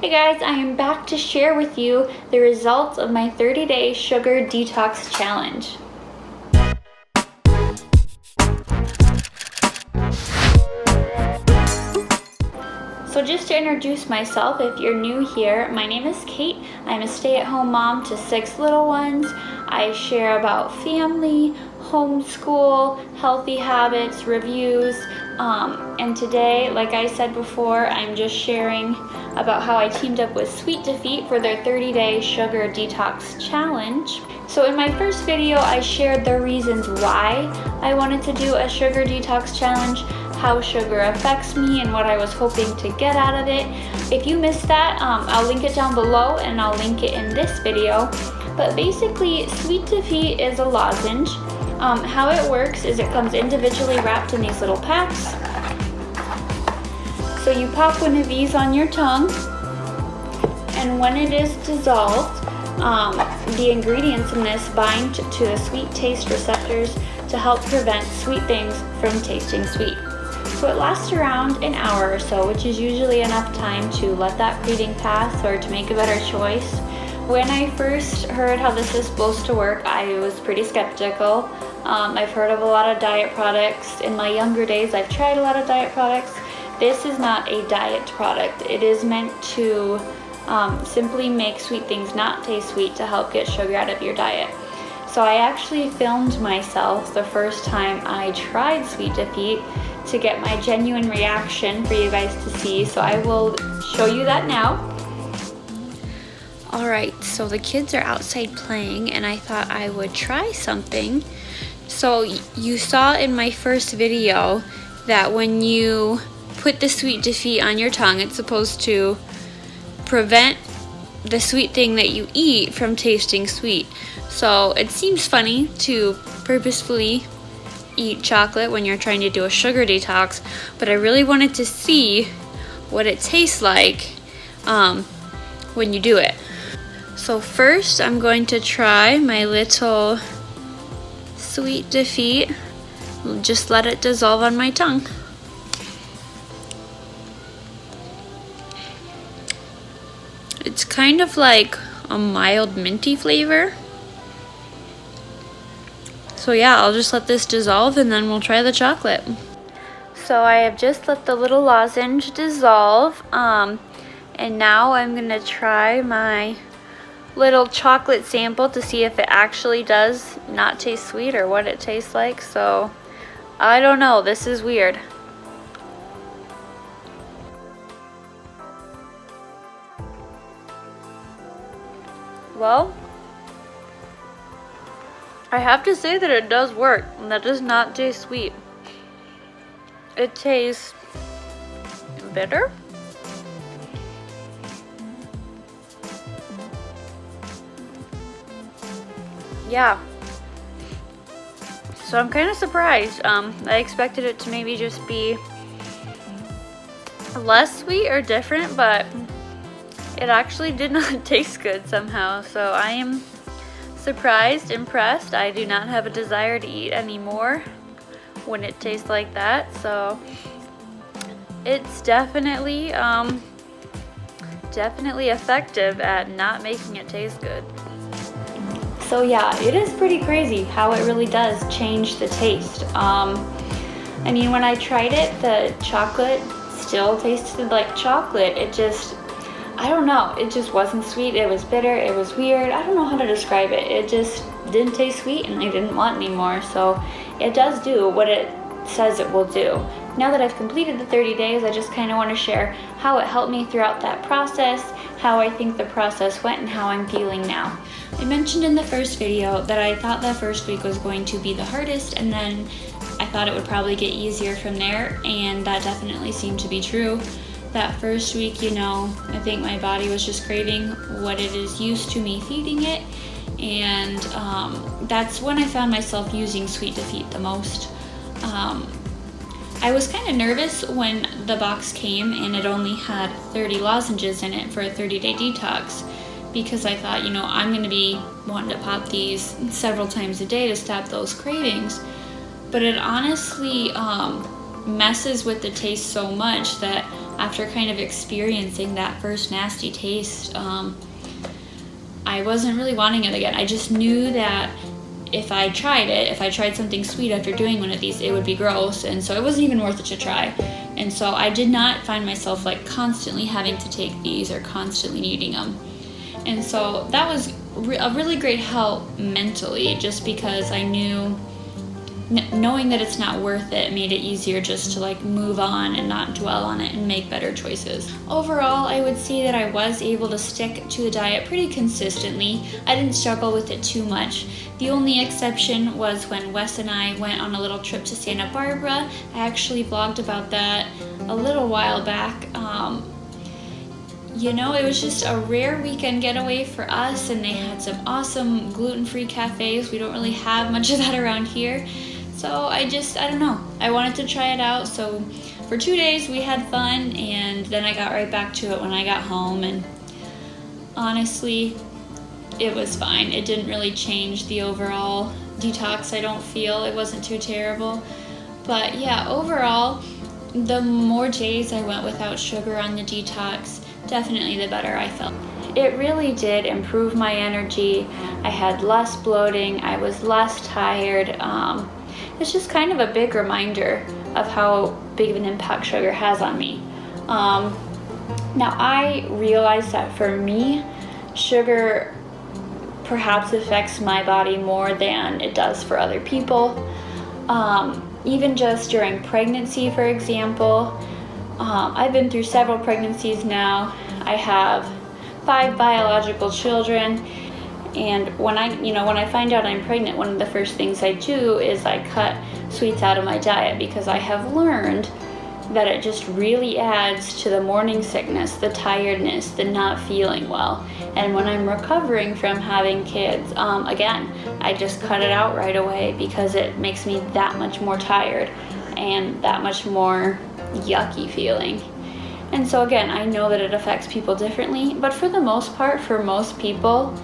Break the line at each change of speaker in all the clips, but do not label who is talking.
Hey guys, I am back to share with you the results of my 30-day sugar detox challenge. So just to introduce myself, if you're new here, my name is Kate. I'm a stay-at-home mom to 6 little ones. I share about family, homeschool, healthy habits, reviews, and today, like I said before, I'm just sharing about how I teamed up with Sweet Defeat for their 30-day sugar detox challenge. So in my first video, I shared the reasons why I wanted to do a sugar detox challenge, how sugar affects me, and what I was hoping to get out of it. If you missed that, I'll link it down below and I'll link it in this video. But basically, Sweet Defeat is a lozenge. How it works is it comes individually wrapped in these little packs. So you pop one of these on your tongue, and when it is dissolved, the ingredients in this bind to the sweet taste receptors to help prevent sweet things from tasting sweet. So it lasts around an hour or so, which is usually enough time to let that craving pass or to make a better choice. When I first heard how this is supposed to work, I was pretty skeptical. I've heard of a lot of diet products. In my younger days, I've tried a lot of diet products. This is not a diet product. It is meant to simply make sweet things not taste sweet to help get sugar out of your diet. So I actually filmed myself the first time I tried Sweet Defeat to get my genuine reaction for you guys to see. So I will show you that now. Alright, so the kids are outside playing and I thought I would try something. So you saw in my first video that when you put the Sweet Defeat on your tongue, it's supposed to prevent the sweet thing that you eat from tasting sweet. So it seems funny to purposefully eat chocolate when you're trying to do a sugar detox, but I really wanted to see what it tastes like when you do it. So first I'm going to try my little Sweet Defeat. Just let it dissolve on my tongue. It's kind of like a mild minty flavor. So yeah, I'll just let this dissolve and then we'll try the chocolate. So I have just let the little lozenge dissolve, and now I'm gonna try my little chocolate sample to see if it actually does not taste sweet or what it tastes like. So I don't know, this is weird. Well, I have to say that it does work, and that does not taste sweet. It tastes bitter. Yeah. So I'm kind of surprised. I expected it to maybe just be less sweet or different, but it actually did not taste good somehow. So I am surprised, impressed. I do not have a desire to eat anymore when it tastes like that. So it's definitely effective at not making it taste good. So yeah, it is pretty crazy how it really does change the taste. I mean, when I tried it, the chocolate still tasted like chocolate. It just, I don't know, it just wasn't sweet. It was bitter, it was weird. I don't know how to describe it. It just didn't taste sweet and I didn't want any more. So it does do what it says it will do. Now that I've completed the 30 days, I just kind of want to share how it helped me throughout that process, how I think the process went, and how I'm feeling now. I mentioned in the first video that I thought the first week was going to be the hardest, and then I thought it would probably get easier from there, and that definitely seemed to be true. That first week, you know, I think my body was just craving what it is used to me feeding it, and that's when I found myself using Sweet Defeat the most. I was kind of nervous when the box came and it only had 30 lozenges in it for a 30-day detox, because I thought, you know, I'm going to be wanting to pop these several times a day to stop those cravings. But it honestly messes with the taste so much that after kind of experiencing that first nasty taste, I wasn't really wanting it again. I just knew that if I tried something sweet after doing one of these, it would be gross, and so it wasn't even worth it to try. And so I did not find myself like constantly having to take these or constantly needing them. And so that was a really great help mentally, just because I knew, knowing that it's not worth it made it easier just to like move on and not dwell on it and make better choices. Overall, I would say that I was able to stick to the diet pretty consistently. I didn't struggle with it too much. The only exception was when Wes and I went on a little trip to Santa Barbara. I actually vlogged about that a little while back. It was just a rare weekend getaway for us, and they had some awesome gluten-free cafes. We don't really have much of that around here. So I don't know. I wanted to try it out. So for 2 days we had fun, and then I got right back to it when I got home, and honestly, it was fine. It didn't really change the overall detox. I don't feel it wasn't too terrible. But yeah, overall, the more days I went without sugar on the detox, definitely the better I felt. It really did improve my energy. I had less bloating. I was less tired. It's just kind of a big reminder of how big of an impact sugar has on me. Now, I realize that for me, sugar perhaps affects my body more than it does for other people. Even just during pregnancy, for example, I've been through several pregnancies now. I have 5 biological children, and when I find out I'm pregnant, one of the first things I do is I cut sweets out of my diet, because I have learned that it just really adds to the morning sickness, the tiredness, the not feeling well. And when I'm recovering from having kids, again, I just cut it out right away, because it makes me that much more tired and that much more yucky feeling. And so again, I know that it affects people differently, but for the most part, for most people,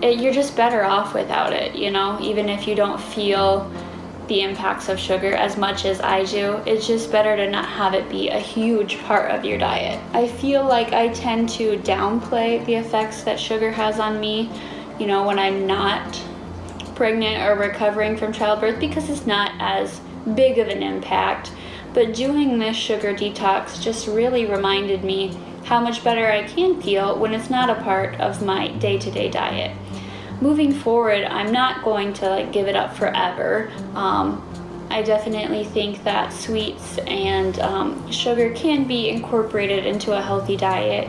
you're just better off without it, even if you don't feel the impacts of sugar as much as I do. It's just better to not have it be a huge part of your diet. I feel like I tend to downplay the effects that sugar has on me, when I'm not pregnant or recovering from childbirth, because it's not as big of an impact. But doing this sugar detox just really reminded me how much better I can feel when it's not a part of my day-to-day diet. Moving forward, I'm not going to give it up forever. I definitely think that sweets and sugar can be incorporated into a healthy diet.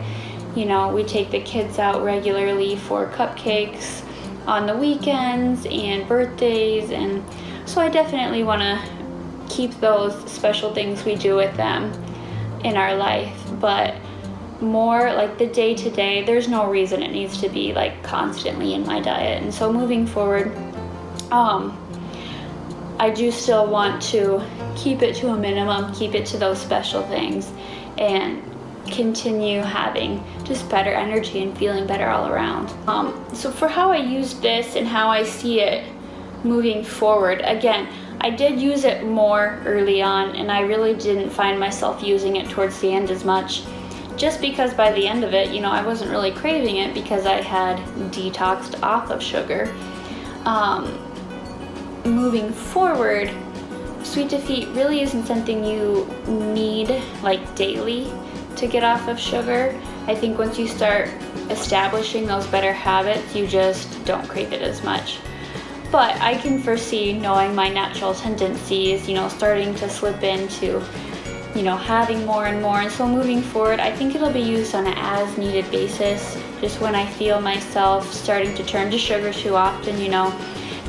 We take the kids out regularly for cupcakes on the weekends and birthdays, and so I definitely want to keep those special things we do with them in our life. But more like the day-to-day, there's no reason it needs to be constantly in my diet. And so moving forward, I do still want to keep it to a minimum, keep it to those special things, and continue having just better energy and feeling better all around. So for how I use this and how I see it moving forward, again, I did use it more early on, and I really didn't find myself using it towards the end as much, just because by the end of it, I wasn't really craving it because I had detoxed off of sugar. Moving forward, Sweet Defeat really isn't something you need daily to get off of sugar. I think once you start establishing those better habits, you just don't crave it as much. But I can foresee, knowing my natural tendencies, starting to slip into, having more and more. And so moving forward, I think it'll be used on an as needed basis. Just when I feel myself starting to turn to sugar too often,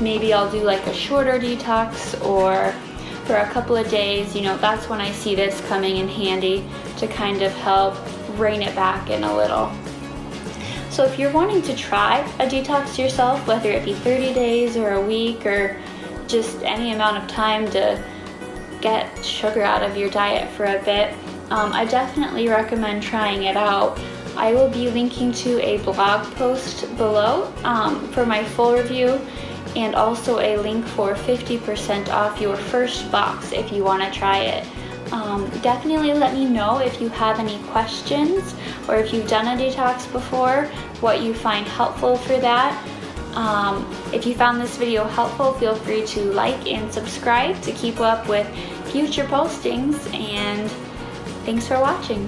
maybe I'll do a shorter detox, or for a couple of days, that's when I see this coming in handy to kind of help rein it back in a little. So if you're wanting to try a detox yourself, whether it be 30 days or a week or just any amount of time to get sugar out of your diet for a bit, I definitely recommend trying it out. I will be linking to a blog post below for my full review, and also a link for 50% off your first box if you want to try it. Definitely let me know if you have any questions or if you've done a detox before, what you find helpful for that. If you found this video helpful, feel free to like and subscribe to keep up with future postings, and thanks for watching.